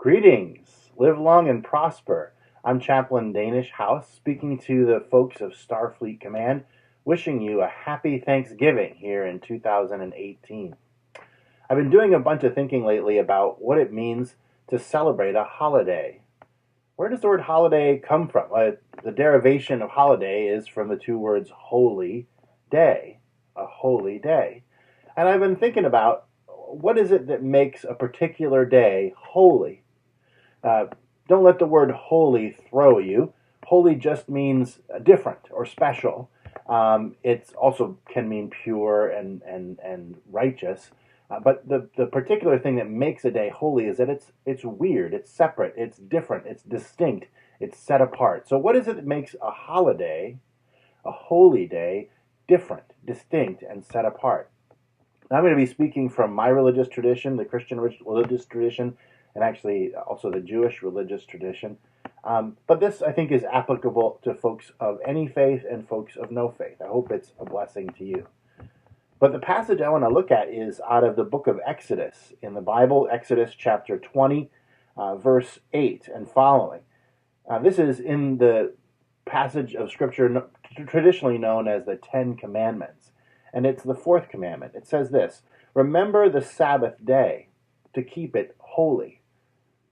Greetings. Live long and prosper. I'm Chaplain Danish House, speaking to the folks of Starfleet Command, wishing you a happy Thanksgiving here in 2018. I've been doing a bunch of thinking lately about what it means to celebrate a holiday. Where does the word holiday come from? The derivation of holiday is from the two words holy day, a holy day. And I've been thinking about what is it that makes a particular day holy? Don't let the word holy throw you. Holy just means different or special. It also can mean pure and righteous. But the particular thing that makes a day holy is that it's weird, it's separate, it's different, it's distinct, it's set apart. So what is it that makes a holiday, a holy day, different, distinct, and set apart? Now, I'm going to be speaking from my religious tradition, the Christian religious tradition, and actually also the Jewish religious tradition. But this, I think, is applicable to folks of any faith and folks of no faith. I hope it's a blessing to you. But the passage I want to look at is out of the book of Exodus in the Bible, Exodus chapter 20, verse 8 and following. This is in the passage of Scripture traditionally known as the Ten Commandments. And it's the fourth commandment. It says this: "Remember the Sabbath day to keep it holy.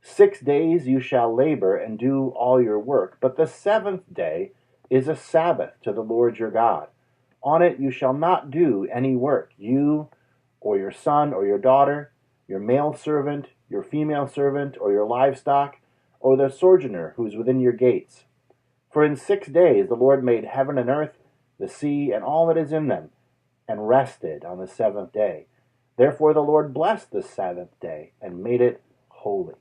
6 days you shall labor and do all your work, but the seventh day is a Sabbath to the Lord your God. On it you shall not do any work, you or your son or your daughter, your male servant, your female servant, or your livestock, or the sojourner who is within your gates. For in 6 days the Lord made heaven and earth, the sea, and all that is in them, and rested on the seventh day. Therefore the Lord blessed the seventh day and made it holy."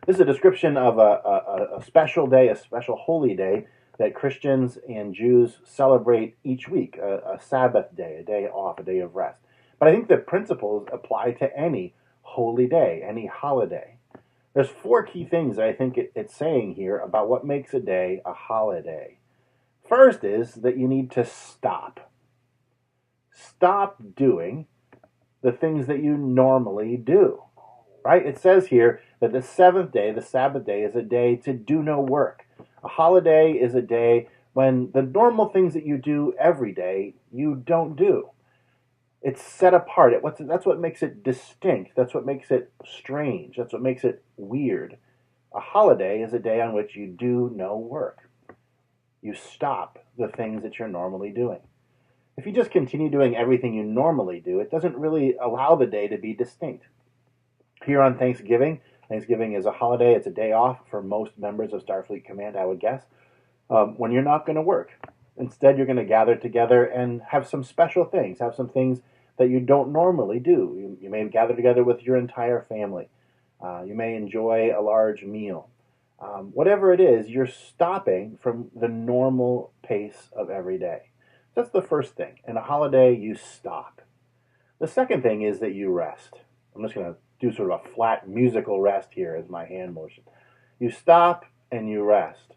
This is a description of a special day, a special holy day that Christians and Jews celebrate each week, a Sabbath day, a day off, a day of rest. But I think the principles apply to any holy day, any holiday. There's four key things that I think it's saying here about what makes a day a holiday. First is that you need to stop. Stop doing the things that you normally do, right? It says here that the seventh day, the Sabbath day, is a day to do no work. A holiday is a day when the normal things that you do every day, you don't do. It's set apart. That's what makes it distinct. That's what makes it strange. That's what makes it weird. A holiday is a day on which you do no work. You stop the things that you're normally doing. If you just continue doing everything you normally do, it doesn't really allow the day to be distinct. Here on Thanksgiving is a holiday. It's a day off for most members of Starfleet Command, I would guess, when you're not going to work. Instead, you're going to gather together and have some special things, have some things that you don't normally do. You may gather together with your entire family. You may enjoy a large meal. Whatever it is, you're stopping from the normal pace of every day. That's the first thing. In a holiday, you stop. The second thing is that you rest. I'm just going to do sort of a flat musical rest here as my hand motion. You stop and you rest.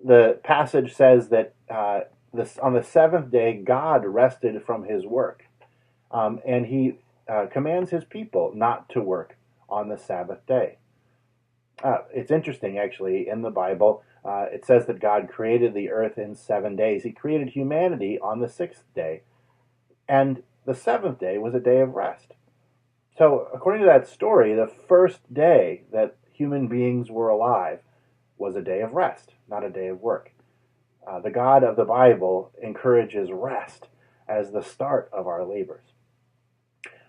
The passage says that on the seventh day, God rested from his work. And he commands his people not to work on the Sabbath day. It's interesting, actually, in the Bible, it says that God created the earth in 7 days. He created humanity on the sixth day. And the seventh day was a day of rest. So, according to that story, the first day that human beings were alive was a day of rest, not a day of work. The God of the Bible encourages rest as the start of our labors.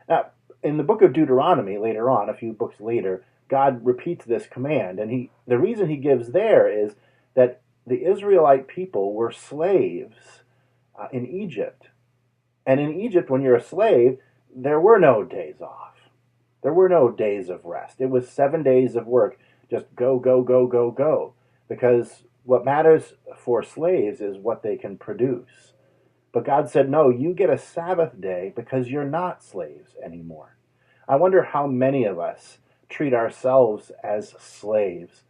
Now, in the book of Deuteronomy, later on, a few books later, God repeats this command, and the reason he gives there is that the Israelite people were slaves in Egypt. And in Egypt, when you're a slave, there were no days off. There were no days of rest. It was 7 days of work, just go, go, go, go, go. Because what matters for slaves is what they can produce. But God said, no, you get a Sabbath day because you're not slaves anymore. I wonder how many of us treat ourselves as slaves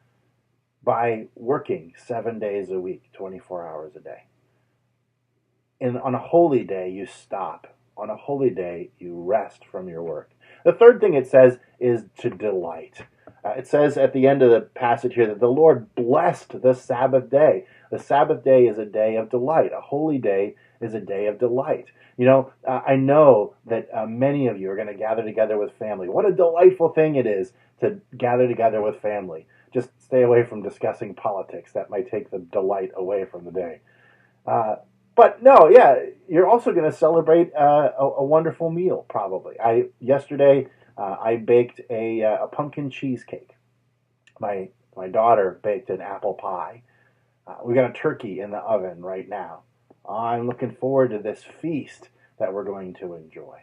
by working 7 days a week, 24 hours a day. On a holy day, you stop. On a holy day, you rest from your work. The third thing it says is to delight. It says at the end of the passage here that the Lord blessed the Sabbath day. The Sabbath day is a day of delight. A holy day is a day of delight. I know that many of you are going to gather together with family. What a delightful thing it is to gather together with family. Just stay away from discussing politics. That might take the delight away from the day. But no, yeah, you're also going to celebrate a wonderful meal, probably. Yesterday I baked a pumpkin cheesecake. My daughter baked an apple pie. We got a turkey in the oven right now. I'm looking forward to this feast that we're going to enjoy.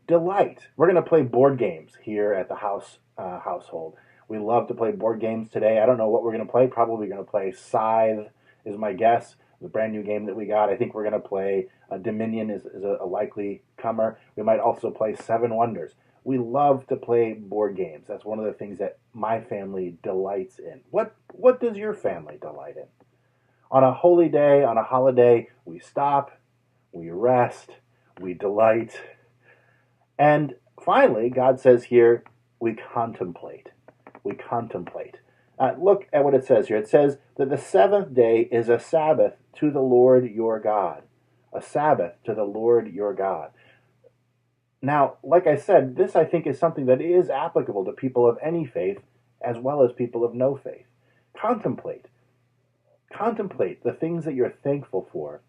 Delight. We're going to play board games here at the household. We love to play board games today. I don't know what we're going to play. Probably going to play Scythe is my guess. The brand new game that we got. I think we're going to play Dominion is a likely comer. We might also play Seven Wonders. We love to play board games. That's one of the things that my family delights in. What does your family delight in? On a holy day, on a holiday, we stop, we rest, we delight. And finally, God says here, we contemplate. We contemplate. Look at what it says here. It says that the seventh day is a Sabbath to the Lord your God. A Sabbath to the Lord your God. Now, like I said, this I think is something that is applicable to people of any faith as well as people of no faith. Contemplate. Contemplate the things that you're thankful for.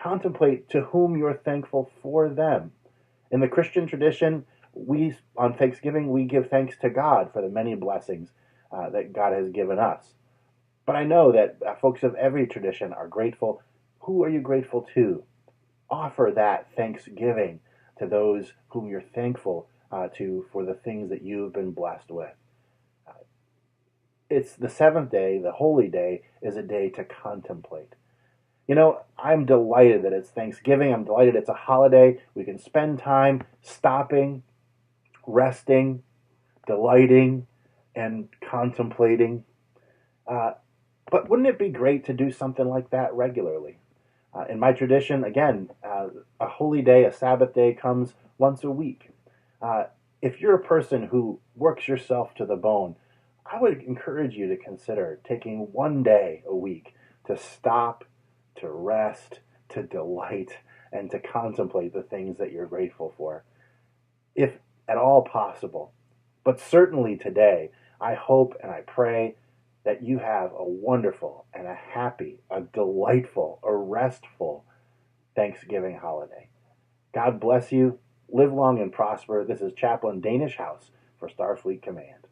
Contemplate to whom you're thankful for them. In the Christian tradition, on Thanksgiving, we give thanks to God for the many blessings that God has given us. But I know that folks of every tradition are grateful. Who are you grateful to? Offer that thanksgiving to those whom you're thankful to for the things that you've been blessed with. It's the seventh day, the holy day, is a day to contemplate. I'm delighted that it's Thanksgiving. I'm delighted it's a holiday. We can spend time stopping, resting, delighting, and contemplating. But wouldn't it be great to do something like that regularly? In my tradition, again, a holy day, a Sabbath day comes once a week. If you're a person who works yourself to the bone, I would encourage you to consider taking one day a week to stop, to rest, to delight, and to contemplate the things that you're grateful for, if at all possible. But certainly today, I hope and I pray that you have a wonderful and a happy, a delightful, a restful Thanksgiving holiday. God bless you. Live long and prosper. This is Chaplain Danish House for Starfleet Command.